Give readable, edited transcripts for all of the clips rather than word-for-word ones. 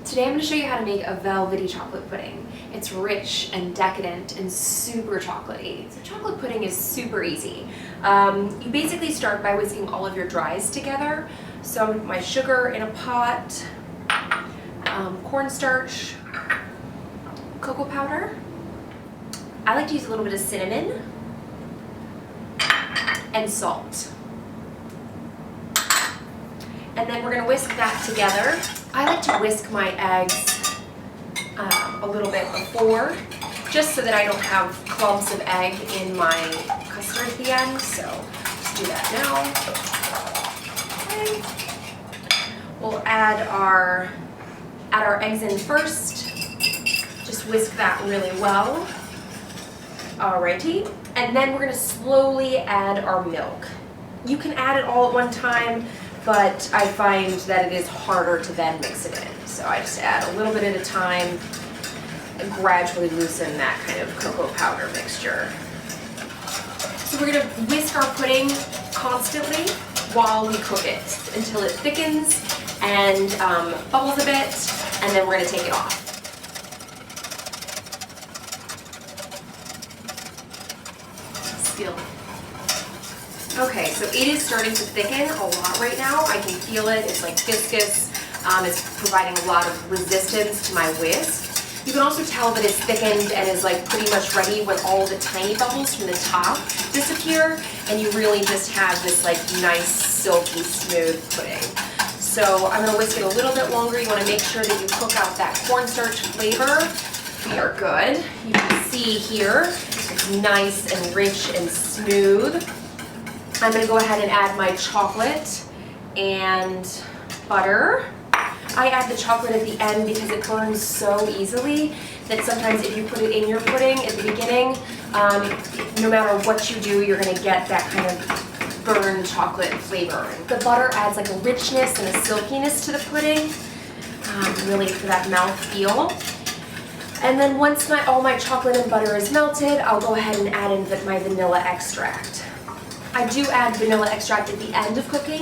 Today I'm going to show you how to make a velvety chocolate pudding. It's rich and decadent and super chocolatey. So chocolate pudding is super easy. You basically start by whisking all of your dries together. So I'm going to put my sugar in a pot, cornstarch, cocoa powder. I like to use a little bit of cinnamon and salt. And then we're going to whisk that together. I like to whisk my eggs a little bit before, just so that I don't have clumps of egg in my custard at the end. So let's do that now. Okay. We'll add our eggs in first. Just whisk that really well. Alrighty. And then we're going to slowly add our milk. You can add it all at one time, but I find that it is harder to then mix it in. So I just add a little bit at a time and gradually loosen that kind of cocoa powder mixture. So we're going to whisk our pudding constantly while we cook it until it thickens and bubbles a bit, and then we're going to take it off. Skill. Okay, so it is starting to thicken a lot right now. I can feel it. It's like viscous. It's providing a lot of resistance to my whisk. You can also tell that it's thickened and is like pretty much ready when all the tiny bubbles from the top disappear, and you really just have this like nice, silky, smooth pudding. So I'm going to whisk it a little bit longer. You want to make sure that you cook out that cornstarch flavor. We are good. You can see here it's nice and rich and smooth. I'm going to go ahead and add my chocolate and butter. I add the chocolate at the end because it burns so easily that sometimes if you put it in your pudding at the beginning, no matter what you do, you're going to get that kind of burned chocolate flavor. The butter adds like a richness and a silkiness to the pudding, really for that mouth feel. And then once all my chocolate and butter is melted, I'll go ahead and add in my vanilla extract. I do add vanilla extract at the end of cooking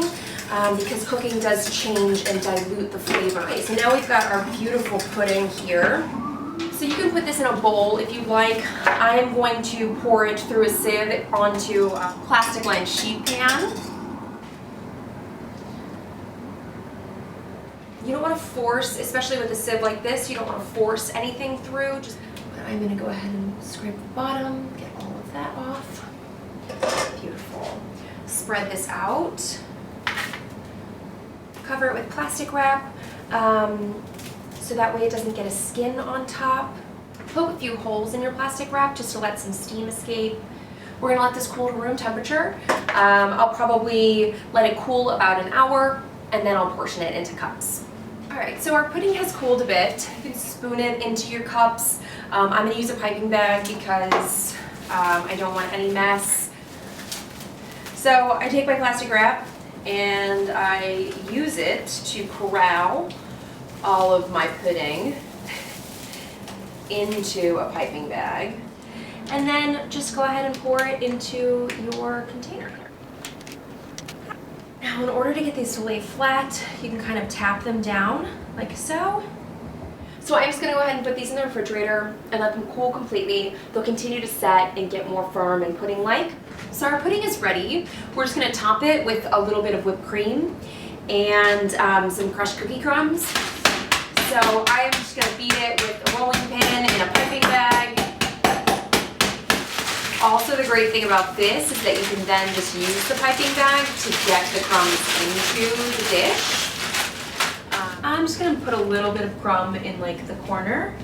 because cooking does change and dilute the flavor. So now we've got our beautiful pudding here. So you can put this in a bowl if you like. I am going to pour it through a sieve onto a plastic lined sheet pan. You don't want to force, especially with a sieve like this, you don't want to force anything through. But I'm going to go ahead and scrape the bottom, get all of that off. Beautiful. Spread this out. Cover it with plastic wrap so that way it doesn't get a skin on top. Poke a few holes in your plastic wrap just to let some steam escape. We're going to let this cool to room temperature. I'll probably let it cool about an hour and then I'll portion it into cups. Alright, so our pudding has cooled a bit. You can spoon it into your cups. I'm going to use a piping bag because I don't want any mess. So I take my plastic wrap and I use it to corral all of my pudding into a piping bag, and then just go ahead and pour it into your container. Now in order to get these to lay flat, you can kind of tap them down like so. So I'm just going to go ahead and put these in the refrigerator and let them cool completely. They'll continue to set and get more firm and pudding-like. So our pudding is ready. We're just going to top it with a little bit of whipped cream and some crushed cookie crumbs. So I'm just going to beat it with a rolling pin in a piping bag. Also, the great thing about this is that you can then just use the piping bag to get the crumbs into the dish. I'm just going to put a little bit of crumb in like the corner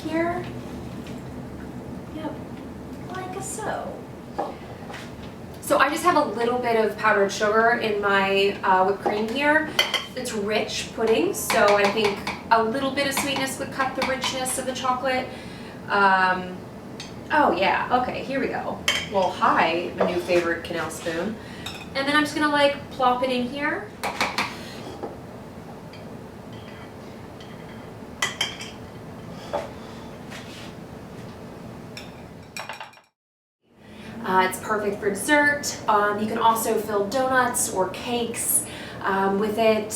here. Yep, like so. So I just have a little bit of powdered sugar in my whipped cream here. It's rich pudding, so I think a little bit of sweetness would cut the richness of the chocolate. Oh yeah, okay, here we go. Well, hi, my new favorite canal spoon. And then I'm just gonna like plop it in here. It's perfect for dessert. You can also fill donuts or cakes with it.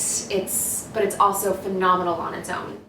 But it's also phenomenal on its own.